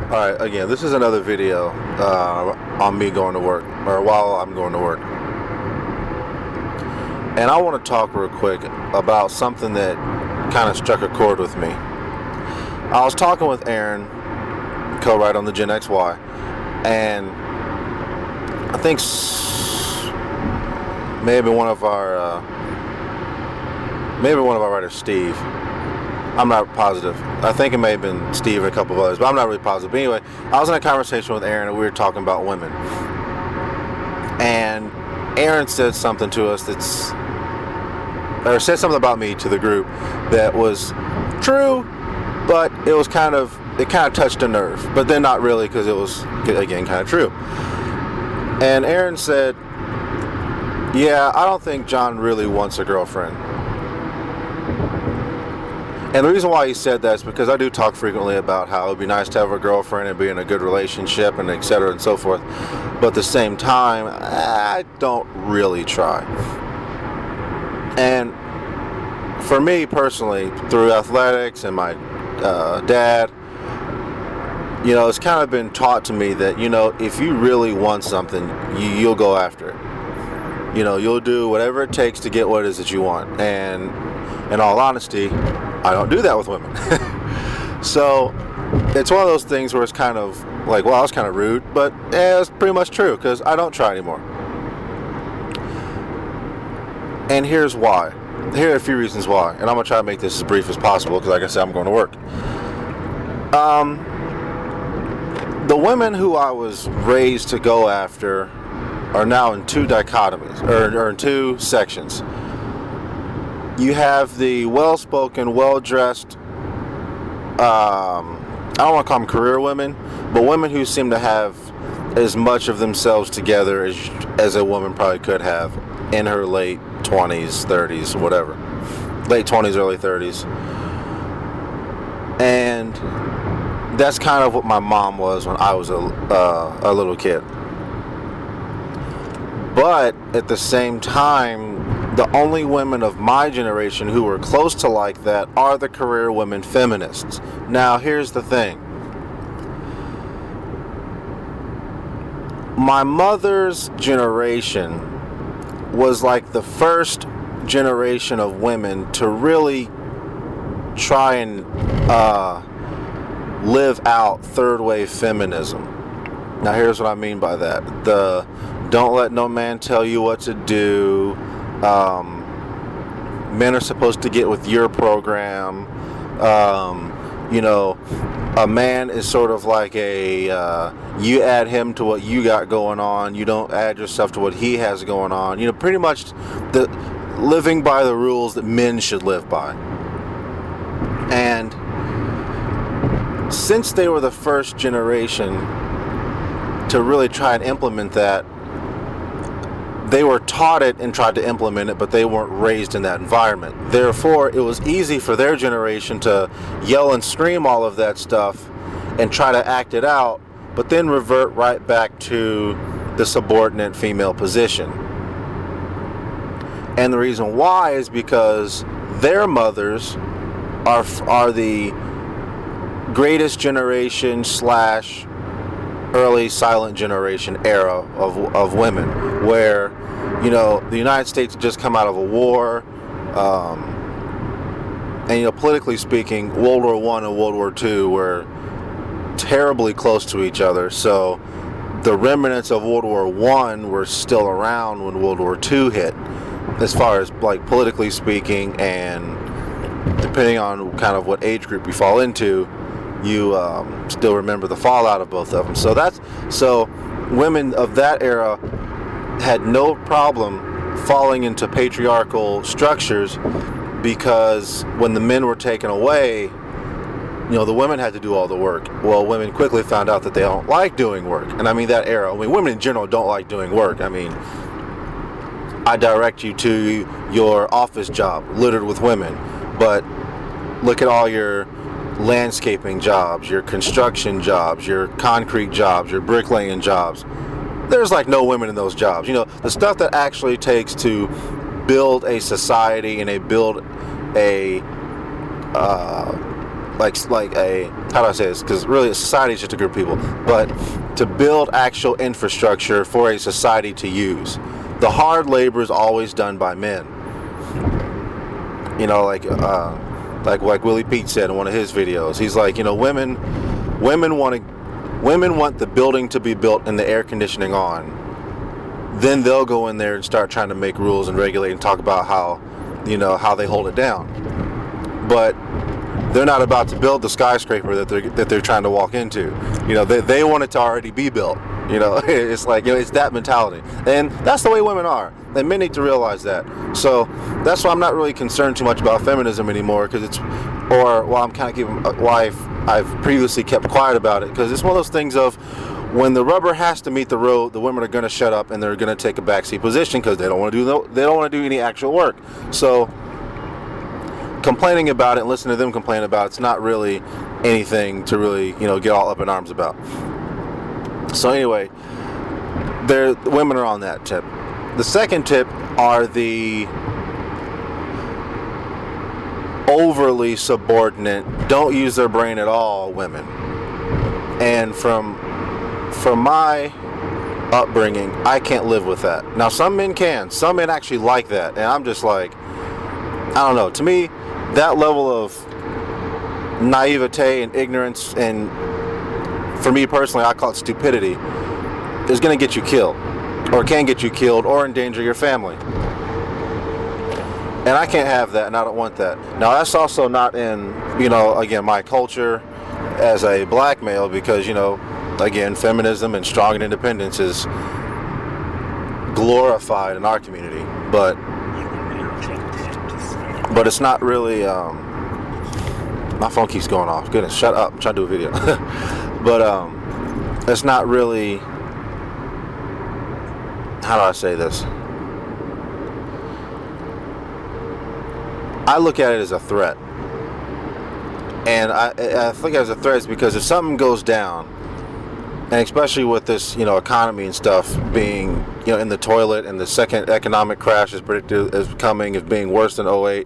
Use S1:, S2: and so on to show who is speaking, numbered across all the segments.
S1: Alright, again, this is another video on me going to work, or while I'm going to work. And I want to talk real quick about something that kind of struck a chord with me. I was talking with Aaron, co-writer on the Gen XY, and I think maybe one of our writers, Steve. I'm not positive. I think it may have been Steve and a couple of others, but I'm not really positive. But anyway, I was in a conversation with Aaron and we were talking about women. And Aaron said something to us said something about me to the group that was true, but it kind of touched a nerve. But then not really, because it was, again, kind of true. And Aaron said, yeah, I don't think John really wants a girlfriend. And the reason why he said that is because I do talk frequently about how it would be nice to have a girlfriend and be in a good relationship and etc. and so forth. But at the same time, I don't really try. And for me personally, through athletics and my dad, it's kind of been taught to me that, if you really want something, you'll go after it. You'll do whatever it takes to get what it is that you want. And in all honesty, I don't do that with women. So it's one of those things where it's kind of like, well, it's kind of rude, but it's pretty much true because I don't try anymore. And here's why. Here are a few reasons why. And I'm going to try to make this as brief as possible because, like I said, I'm going to work. The women who I was raised to go after are now in two dichotomies, or in two sections. You have the well-spoken, well-dressed, I don't want to call them career women, but women who seem to have as much of themselves together as a woman probably could have in her late 20s, 30s, whatever. Late 20s, early 30s. And that's kind of what my mom was when I was a little kid. But at the same time, the only women of my generation who were close to like that are the career women feminists. Now, here's the thing. My mother's generation was like the first generation of women to really try and live out third wave feminism. Now, here's what I mean by that. The don't let no man tell you what to do. Men are supposed to get with your program. A man is sort of like you add him to what you got going on. You don't add yourself to what he has going on. Pretty much the living by the rules that men should live by. And since they were the first generation to really try and implement that, they were taught it and tried to implement it, but they weren't raised in that environment. Therefore, it was easy for their generation to yell and scream all of that stuff and try to act it out, but then revert right back to the subordinate female position. And the reason why is because their mothers are the greatest generation / early silent generation era of women, where the United States had just come out of a war, and politically speaking, World War I and World War II were terribly close to each other. So the remnants of World War I were still around when World War II hit, as far as like politically speaking, and depending on kind of what age group you fall into, you still remember the fallout of both of them. So women of that era had no problem falling into patriarchal structures, because when the men were taken away, the women had to do all the work. Well, women quickly found out that they don't like doing work. And I mean that era. Women in general don't like doing work. I direct you to your office job littered with women, but look at all your landscaping jobs, your construction jobs, your concrete jobs, your bricklaying jobs. There's like no women in those jobs. The stuff that actually takes to build a society and build a like a how do I say this? Because really, society is just a group of people. But to build actual infrastructure for a society to use, the hard labor is always done by men. You know, like Willie Pete said in one of his videos. He's like, you know, women want the building to be built and the air conditioning on. Then they'll go in there and start trying to make rules and regulate and talk about how, you know, how they hold it down. But they're not about to build the skyscraper that they're trying to walk into. You know, they want it to already be built. You know, it's like, you know, it's that mentality. And that's the way women are. And men need to realize that. So that's why I'm not really concerned too much about feminism anymore, because I'm kind of giving why I've previously kept quiet about it, because it's one of those things of, when the rubber has to meet the road, the women are going to shut up and they're going to take a backseat position because they don't want to do any actual work. So complaining about it and listening to them complain about it's not really anything to really, you know, get all up in arms about. So anyway, women are on that tip. The second tip are the overly subordinate, don't use their brain at all women. And from my upbringing, I can't live with that. Now, some men can. Some men actually like that. And I'm just like, I don't know. To me, that level of naivete and ignorance, and for me personally, I call it stupidity, is going to get you killed, or can get you killed, or endanger your family. And I can't have that, and I don't want that. Now, that's also not in, you know, again, my culture as a black male, because, you know, again, feminism and strong and independence is glorified in our community, but it's not really. My phone keeps going off. Goodness, shut up! I'm trying to do a video, but it's not really. How do I say this? I look at it as a threat, and I think as a threat is because if something goes down. And especially with this, you know, economy and stuff being, you know, in the toilet, and the second economic crash is predicted as coming, as being worse than '08,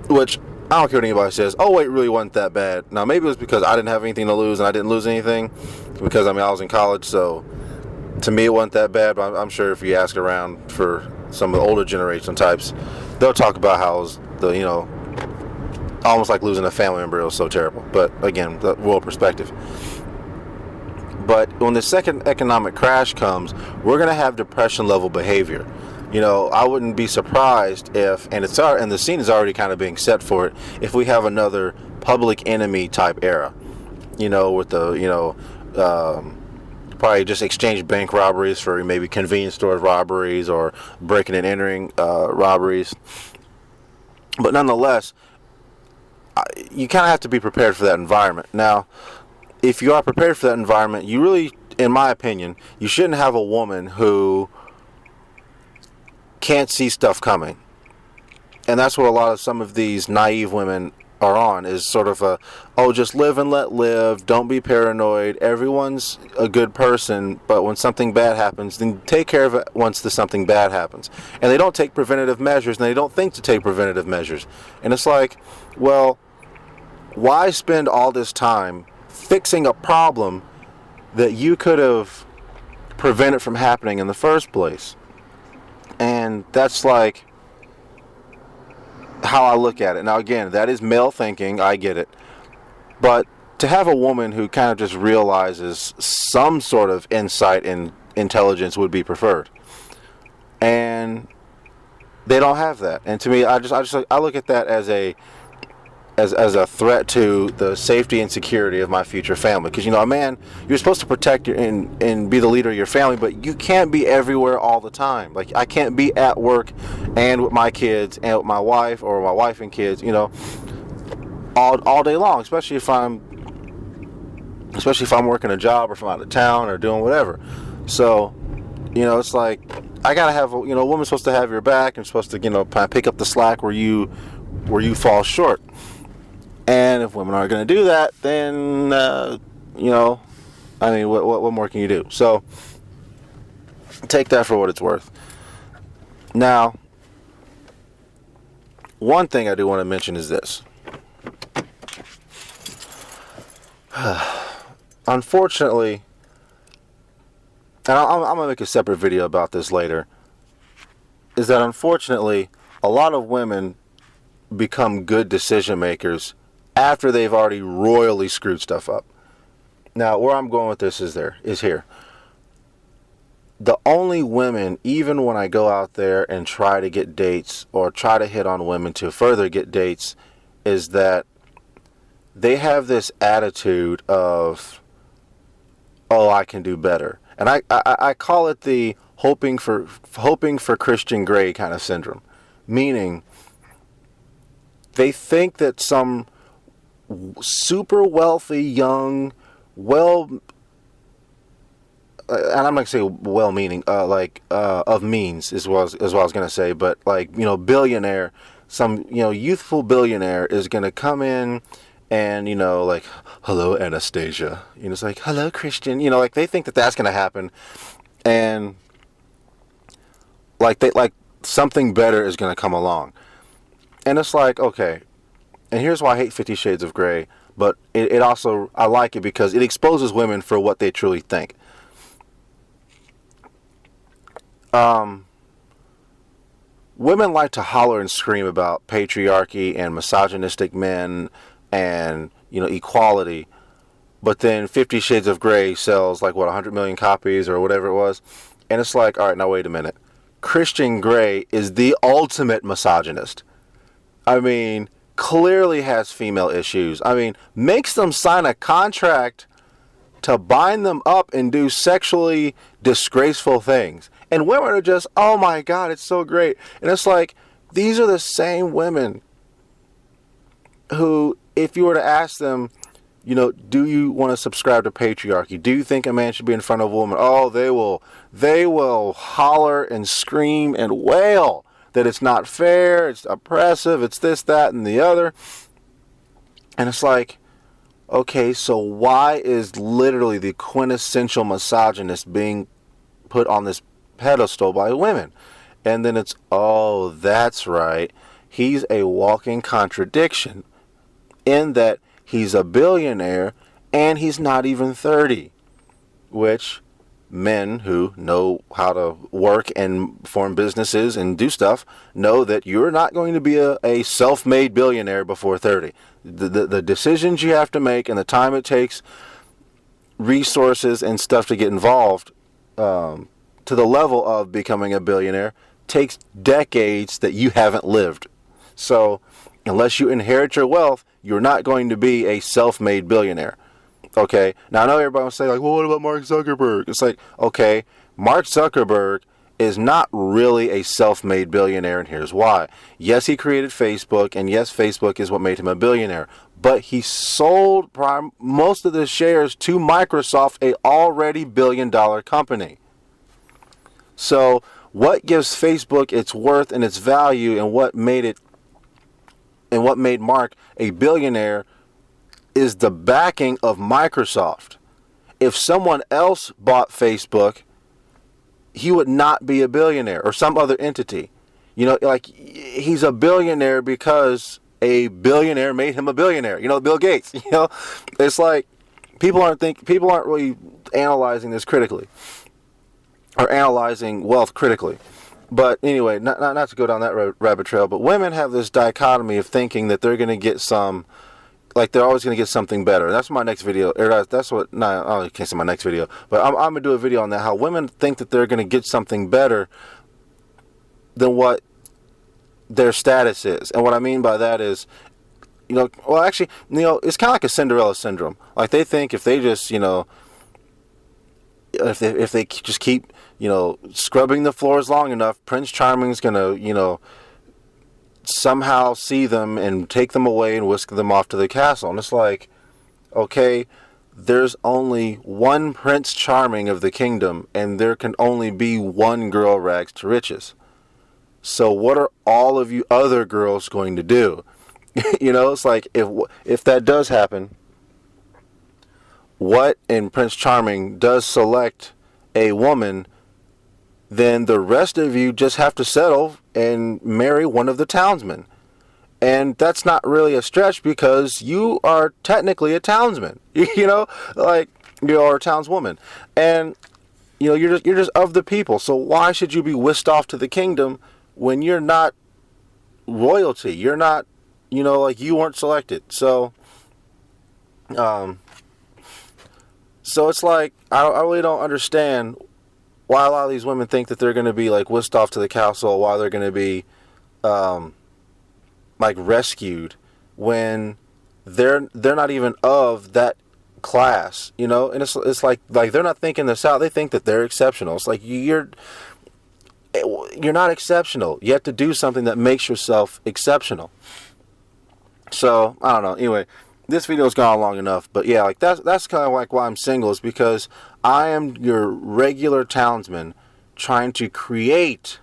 S1: which I don't care what anybody says. '08 really wasn't that bad. Now, maybe it was because I didn't have anything to lose and I didn't lose anything, because, I mean, I was in college, so to me it wasn't that bad, but I'm sure if you ask around for some of the older generation types, they'll talk about how it was, you know, almost like losing a family member. It was so terrible. But again, the world perspective. But when the second economic crash comes, we're going to have depression-level behavior. You know, I wouldn't be surprised if, and the scene is already kind of being set for it, if we have another public enemy type era. You know, with the, you know, probably just exchange bank robberies for maybe convenience store robberies or breaking and entering robberies. But nonetheless, you kind of have to be prepared for that environment. Now, if you are prepared for that environment, you really, in my opinion, you shouldn't have a woman who can't see stuff coming. And that's what a lot of some of these naive women are on, is sort of just live and let live, don't be paranoid, everyone's a good person, but when something bad happens, then take care of it once something bad happens. And they don't take preventative measures, and they don't think to take preventative measures. And it's like, well, why spend all this time fixing a problem that you could have prevented from happening in the first place? And that's like how I look at it. Now again, that is male thinking, I get it. But to have a woman who kind of just realizes some sort of insight and intelligence would be preferred. And they don't have that. And to me, I look at that as a threat to the safety and security of my future family. Because, you know, a man, you're supposed to protect and be the leader of your family, but you can't be everywhere all the time. Like, I can't be at work and with my kids and with my wife, or my wife and kids, you know, all day long, especially if I'm working a job, or if I'm out of town or doing whatever. So, you know, it's like, I gotta have, you know, a woman's supposed to have your back and supposed to, you know, pick up the slack where you fall short. And if women aren't going to do that, then, you know, I mean, what more can you do? So, take that for what it's worth. Now, one thing I do want to mention is this. unfortunately, and I'm going to make a separate video about this later, is that unfortunately, a lot of women become good decision makers after they've already royally screwed stuff up. Now, where I'm going with this is here. The only women, even when I go out there and try to get dates or try to hit on women to further get dates, is that they have this attitude of, oh, I can do better. And I call it the hoping for Christian Grey kind of syndrome. Meaning, they think that some super wealthy, young, and I'm not going to say well-meaning, of means is what I was going to say, but billionaire, some, youthful billionaire is going to come in and, hello, Anastasia. It's like, hello, Christian. They think that that's going to happen. And, something better is going to come along. And it's like, okay. And here's why I hate 50 Shades of Grey. But it also, I like it because it exposes women for what they truly think. Women like to holler and scream about patriarchy and misogynistic men and, equality. But then 50 Shades of Grey sells 100 million copies or whatever it was. And it's like, all right, now wait a minute. Christian Grey is the ultimate misogynist. I mean, clearly has female issues. I mean, makes them sign a contract to bind them up and do sexually disgraceful things. And women are just, oh my God, it's so great. And it's like, these are the same women who, if you were to ask them, do you want to subscribe to patriarchy? Do you think a man should be in front of a woman? Oh, they will holler and scream and wail that it's not fair, it's oppressive, it's this, that, and the other. And it's like, okay, so why is literally the quintessential misogynist being put on this pedestal by women? And then it's, oh, that's right. He's a walking contradiction in that he's a billionaire and he's not even 30, which men who know how to work and form businesses and do stuff know that you're not going to be a self-made billionaire before 30. The decisions you have to make and the time it takes, resources and stuff to get involved to the level of becoming a billionaire takes decades that you haven't lived. So unless you inherit your wealth, you're not going to be a self-made billionaire. Okay, now I know everybody will say, well, what about Mark Zuckerberg? It's like, okay, Mark Zuckerberg is not really a self-made billionaire, and here's why. Yes, he created Facebook, and yes, Facebook is what made him a billionaire. But he sold most of the shares to Microsoft, a already billion-dollar company. So what gives Facebook its worth and its value, and what made Mark a billionaire is the backing of Microsoft. If someone else bought Facebook, he would not be a billionaire, or some other entity. He's a billionaire because a billionaire made him a billionaire. Bill Gates. It's like people aren't really analyzing this critically, or analyzing wealth critically. But anyway, not to go down that rabbit trail, but women have this dichotomy of thinking that they're going to get they're always going to get something better. That's my next video. I can't say my next video, but I'm going to do a video on that, how women think that they're going to get something better than what their status is. And what I mean by that is, it's kind of like a Cinderella syndrome. Like, they think if they just, if they just keep, scrubbing the floors long enough, Prince Charming's going to, somehow see them and take them away and whisk them off to the castle. And it's like, okay, there's only one Prince Charming of the kingdom, and there can only be one girl rags to riches. So what are all of you other girls going to do? It's like, if that does happen, what in Prince Charming does select a woman, then the rest of you just have to settle and marry one of the townsmen. And that's not really a stretch because you are technically a townsman, like you're a townswoman. And you're just of the people. So why should you be whisked off to the kingdom when you're not royalty? You're not, like you weren't selected. So, so it's like I really don't understand why a lot of these women think that they're going to be like whisked off to the castle, why they're going to be like rescued when they're not even of that class, and it's like they're not thinking this out. They think that they're exceptional. It's like you're not exceptional. You have to do something that makes yourself exceptional. So I don't know. Anyway, this video's gone long enough, but yeah, like that's kind of like why I'm single, is because I am your regular townsman trying to create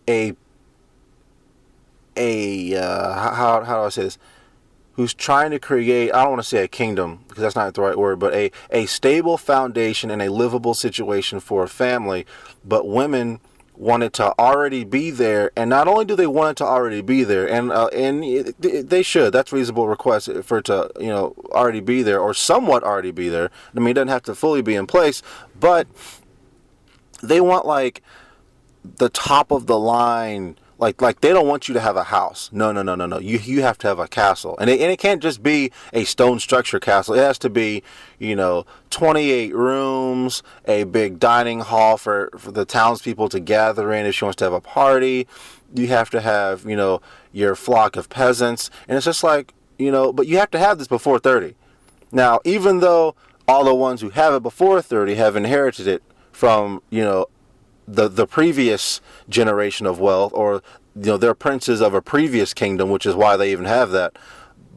S1: a how do I say this? Who's trying to create, I don't want to say a kingdom because that's not the right word, but a stable foundation and a livable situation for a family. But women want it to already be there, and not only do they want it to already be there, and they should. That's a reasonable request for it to already be there or somewhat already be there. I mean, it doesn't have to fully be in place, but they want like the top of the line. Like they don't want you to have a house. No. You have to have a castle, and it can't just be a stone structure castle. It has to be, 28 rooms, a big dining hall for the townspeople to gather in if she wants to have a party. You have to have, your flock of peasants, and it's just like, but you have to have this before 30. Now, even though all the ones who have it before 30 have inherited it from, the previous generation of wealth, or they're princes of a previous kingdom, which is why they even have that,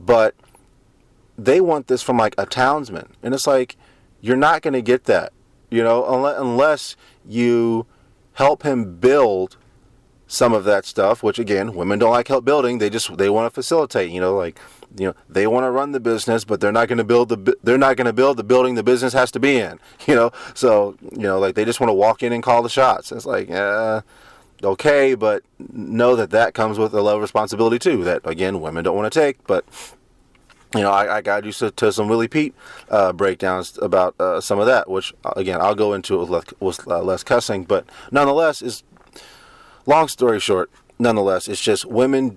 S1: but they want this from like a townsman, and it's like you're not going to get that, unless you help him build some of that stuff, which again, women don't like help building. They want to facilitate, they want to run the business, but they're not going to build the building the business has to be in, so, like they just want to walk in and call the shots. It's like, okay, but know that comes with a level of responsibility too, that again, women don't want to take. But, I got used to some Willie Pete breakdowns about some of that, which again, I'll go into with less cussing, but nonetheless long story short, it's just women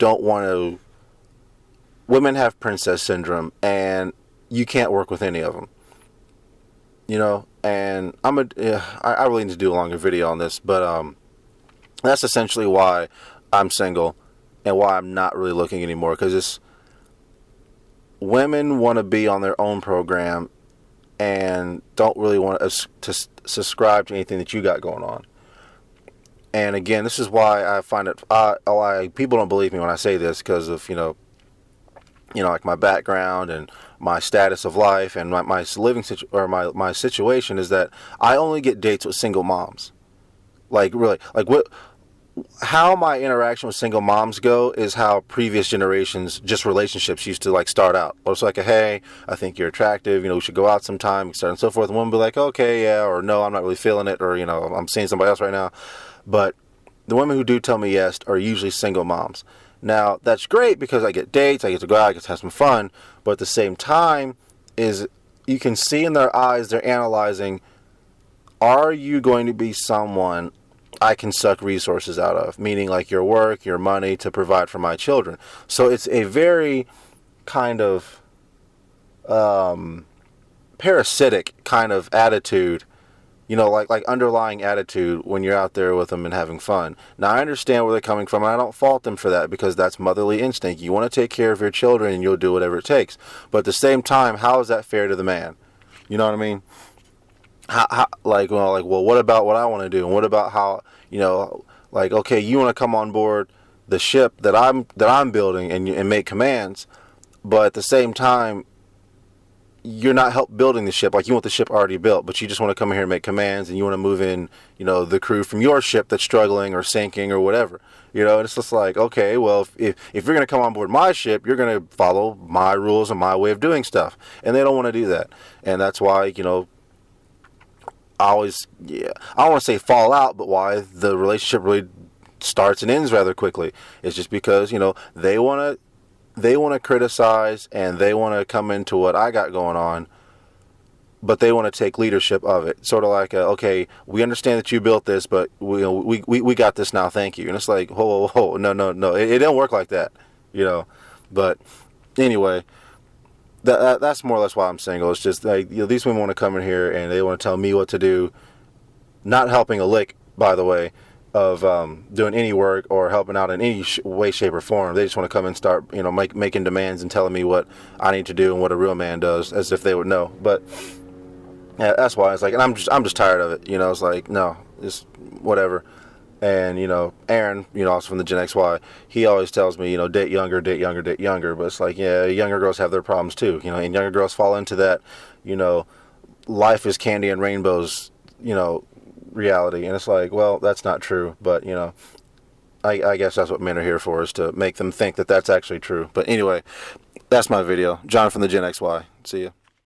S1: have princess syndrome, and you can't work with any of them. And I really need to do a longer video on this, but that's essentially why I'm single and why I'm not really looking anymore, because women want to be on their own program and don't really want to subscribe to anything that you got going on. And again, this is why I find it why people don't believe me when I say this, because of like my background and my status of life and my my situation is that I only get dates with single moms. Like really, like how my interaction with single moms go is how previous generations just relationships used to like start out. Or it's like, hey, I think you're attractive, we should go out sometime, so on and so forth. And women be like, okay, yeah, or no, I'm not really feeling it, or I'm seeing somebody else right now. But the women who do tell me yes are usually single moms. Now, that's great because I get dates, I get to go out, I get to have some fun, but at the same time, you can see in their eyes, they're analyzing, are you going to be someone I can suck resources out of? Meaning like your work, your money to provide for my children. So it's a very kind of parasitic kind of attitude, like underlying attitude when you're out there with them and having fun. Now, I understand where they're coming from, and I don't fault them for that, because that's motherly instinct. You want to take care of your children, and you'll do whatever it takes. But at the same time, how is that fair to the man? You know what I mean? Well, what about what I want to do? And what about how, like, okay, you want to come on board the ship that I'm building and make commands, but at the same time, you're not help building the ship. Like, you want the ship already built, but you just want to come here and make commands, and you want to move in, the crew from your ship that's struggling or sinking or whatever. And it's just like, okay, well, if you're going to come on board my ship, you're going to follow my rules and my way of doing stuff. And they don't want to do that. And that's why, I don't want to say fall out, but why the relationship really starts and ends rather quickly. It's just because, you know, they want to criticize and they want to come into what I got going on, but they want to take leadership of it. Sort of like, okay, we understand that you built this, but we got this now, thank you. And it's like, whoa, no. It don't work like that, you know. But anyway, that's more or less why I'm single. It's just like, you know, these women want to come in here and they want to tell me what to do, not helping a lick, by the way, of doing any work or helping out in any way, shape, or form. They just want to come and start, you know, making demands and telling me what I need to do and what a real man does, as if they would know. But yeah, that's why it's like, and I'm just tired of it. You know, it's like, no, just whatever. And, you know, Aaron, you know, also from the Gen XY, he always tells me, you know, date younger. But it's like, yeah, younger girls have their problems too, you know, and younger girls fall into that, you know, life is candy and rainbows, you know, reality. And it's like, well, that's not true. But, you know, I guess that's what men are here for, is to make them think that that's actually true. But anyway, that's my video. John from the Gen XY. See ya.